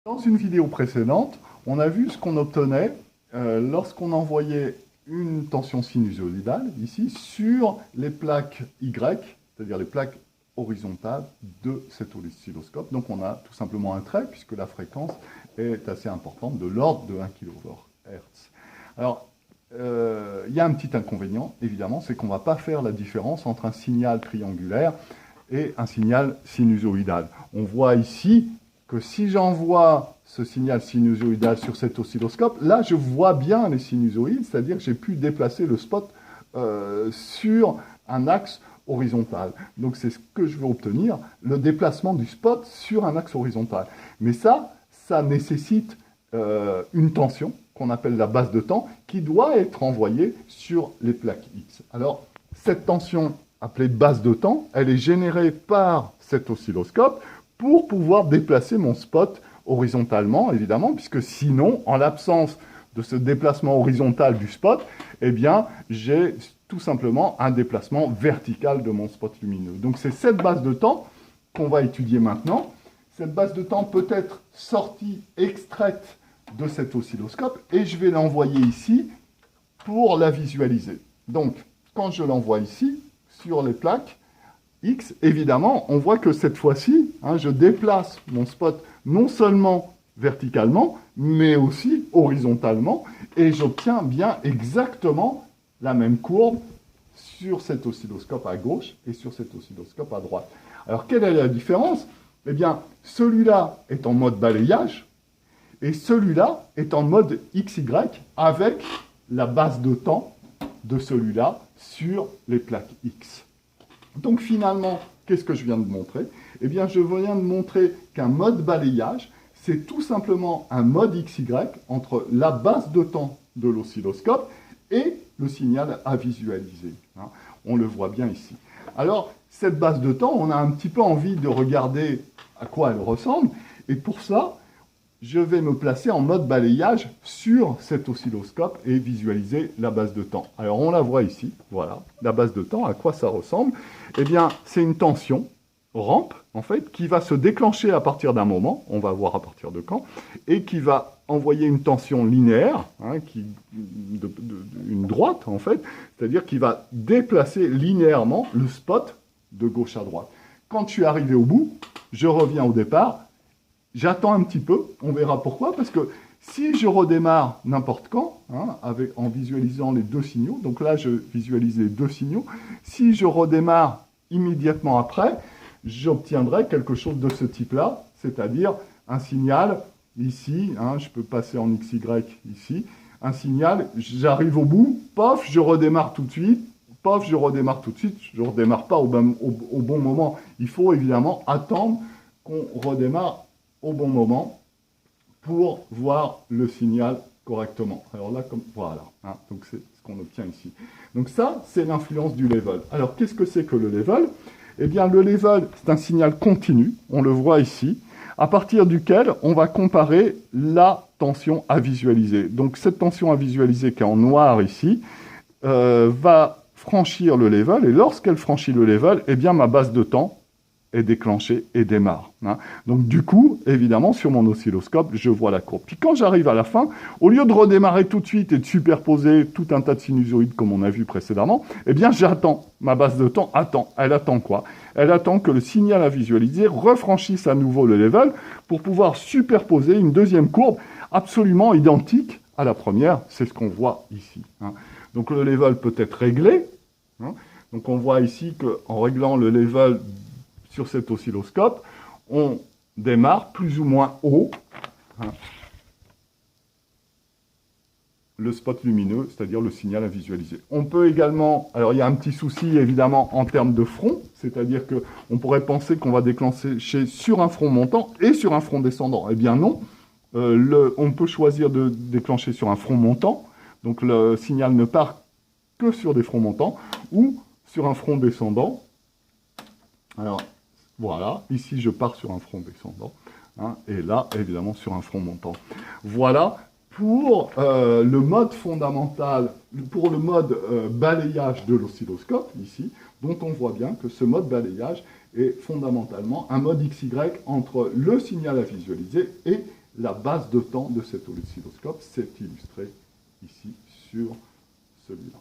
Dans une vidéo précédente, on a vu ce qu'on obtenait lorsqu'on envoyait une tension sinusoïdale, ici, sur les plaques Y, c'est-à-dire les plaques horizontales de cet oscilloscope. Donc on a tout simplement un trait, puisque la fréquence est assez importante, de l'ordre de 1 kHz. Alors, il y a un petit inconvénient, évidemment, c'est qu'on ne va pas faire la différence entre un signal triangulaire et un signal sinusoïdal. On voit ici que si j'envoie ce signal sinusoïdal sur cet oscilloscope, là je vois bien les sinusoïdes, c'est-à-dire que j'ai pu déplacer le spot sur un axe horizontal. Donc c'est ce que je veux obtenir, le déplacement du spot sur un axe horizontal. Mais ça nécessite une tension qu'on appelle la base de temps, qui doit être envoyée sur les plaques X. Alors, cette tension, appelée base de temps, elle est générée par cet oscilloscope pour pouvoir déplacer mon spot horizontalement, évidemment, puisque sinon, en l'absence de ce déplacement horizontal du spot, eh bien, j'ai tout simplement un déplacement vertical de mon spot lumineux. Donc, c'est cette base de temps qu'on va étudier maintenant. Cette base de temps peut être sortie, extraite de cet oscilloscope, et je vais l'envoyer ici pour la visualiser. Donc, quand je l'envoie ici, sur les plaques X, évidemment, on voit que cette fois-ci, je déplace mon spot non seulement verticalement, mais aussi horizontalement, et j'obtiens bien exactement la même courbe sur cet oscilloscope à gauche et sur cet oscilloscope à droite. Alors, quelle est la différence? Eh bien, celui-là est en mode balayage, et celui-là est en mode XY avec la base de temps de celui-là sur les plaques X. Donc finalement, qu'est-ce que je viens de montrer? Eh bien, je viens de montrer qu'un mode balayage, c'est tout simplement un mode XY entre la base de temps de l'oscilloscope et le signal à visualiser. On le voit bien ici. Alors, cette base de temps, on a un petit peu envie de regarder à quoi elle ressemble, et pour ça, je vais me placer en mode balayage sur cet oscilloscope et visualiser la base de temps. Alors, on la voit ici, voilà, la base de temps, à quoi ça ressemble? Eh bien, c'est une tension, rampe, en fait, qui va se déclencher à partir d'un moment, on va voir à partir de quand, et qui va envoyer une tension linéaire, une droite, en fait, c'est-à-dire qui va déplacer linéairement le spot de gauche à droite. Quand je suis arrivé au bout, je reviens au départ. J'attends un petit peu, on verra pourquoi, parce que si je redémarre n'importe quand, en visualisant les deux signaux, donc là je visualise les deux signaux, si je redémarre immédiatement après, j'obtiendrai quelque chose de ce type-là, c'est-à-dire un signal ici, je peux passer en XY ici, un signal, j'arrive au bout, pof, je redémarre tout de suite, pof, je redémarre tout de suite, je ne redémarre pas au bon moment. Il faut évidemment attendre qu'on redémarre au bon moment pour voir le signal correctement. Alors là, voilà, donc c'est ce qu'on obtient ici. Donc ça, c'est l'influence du level. Alors, qu'est-ce que c'est que le level? Eh bien, le level, c'est un signal continu, on le voit ici, à partir duquel on va comparer la tension à visualiser. Donc, cette tension à visualiser qui est en noir ici, va franchir le level, et lorsqu'elle franchit le level, eh bien, ma base de temps est déclenchée et démarre. Donc du coup, évidemment, sur mon oscilloscope, je vois la courbe. Puis quand j'arrive à la fin, au lieu de redémarrer tout de suite et de superposer tout un tas de sinusoïdes comme on a vu précédemment, eh bien j'attends. Ma base de temps attend. Elle attend quoi? Elle attend que le signal à visualiser refranchisse à nouveau le level pour pouvoir superposer une deuxième courbe absolument identique à la première. C'est ce qu'on voit ici. Donc le level peut être réglé. Donc on voit ici qu'en réglant le level sur cet oscilloscope, on démarre plus ou moins haut le spot lumineux, c'est-à-dire le signal à visualiser. On peut également, alors il y a un petit souci évidemment en termes de front, c'est-à-dire qu'on pourrait penser qu'on va déclencher sur un front montant et sur un front descendant. Eh bien non, on peut choisir de déclencher sur un front montant, donc le signal ne part que sur des fronts montants, ou sur un front descendant. Alors, voilà, ici je pars sur un front descendant, et là, évidemment, sur un front montant. Voilà pour le mode fondamental, pour le mode balayage de l'oscilloscope, ici, dont on voit bien que ce mode balayage est fondamentalement un mode XY entre le signal à visualiser et la base de temps de cet oscilloscope. C'est illustré ici sur celui-là.